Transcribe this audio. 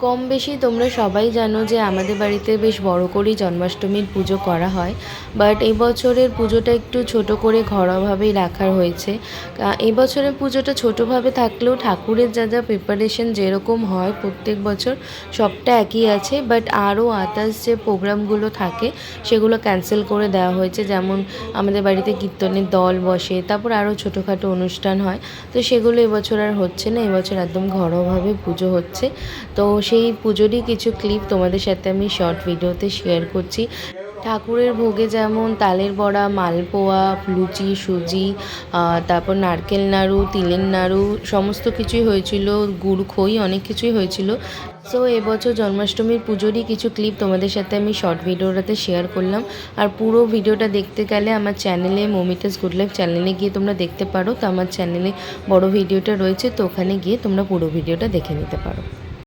কম বেশি তোমরা সবাই জানো যে আমাদের বাড়িতে বেশ বড় করেই জন্মাষ্টমীর পুজো করা হয়। বাট এই বছরের পুজোটা একটু ছোট করে ঘরোয়াভাবেই রাখা হয়েছে। এই বছরের পুজোটা ছোটোভাবে থাকলেও ঠাকুরের যা যা প্রিপারেশন যেরকম হয় প্রত্যেক বছর সবটা একই আছে। বাট আরও আদার্স যে প্রোগ্রামগুলো থাকে সেগুলো ক্যান্সেল করে দেওয়া হয়েছে। যেমন আমাদের বাড়িতে কীর্তনের দল বসে, তারপর আরও ছোটোখাটো অনুষ্ঠান হয়, তো সেগুলো এবছর আর হচ্ছে না। এবছর একদম ঘরোয়াভাবে পুজো হচ্ছে। তো সেই পুজোরই কিছু ক্লিপ তোমাদের সাথে আমি শর্ট ভিডিওতে শেয়ার করছি। ঠাকুরের ভোগে যেমন তালের বড়া, মালপোয়া, লুচি, সুজি, তারপর নারকেল নাড়ু, তিলের নাড়ু সমস্ত কিছুই হয়েছিল, গুড় খই অনেক কিছুই হয়েছিল। সো এবছর জন্মাষ্টমীর পুজোরই কিছু ক্লিপ তোমাদের সাথে আমি শর্ট ভিডিওটাতে শেয়ার করলাম। আর পুরো ভিডিওটা দেখতে গেলে আমার চ্যানেলে মৌমিতাস গুড লাইফ চ্যানেলে গিয়ে তোমরা দেখতে পারো। তো আমার চ্যানেলে বড় ভিডিওটা রয়েছে, তো ওখানে গিয়ে তোমরা পুরো ভিডিওটা দেখে নিতে পারো।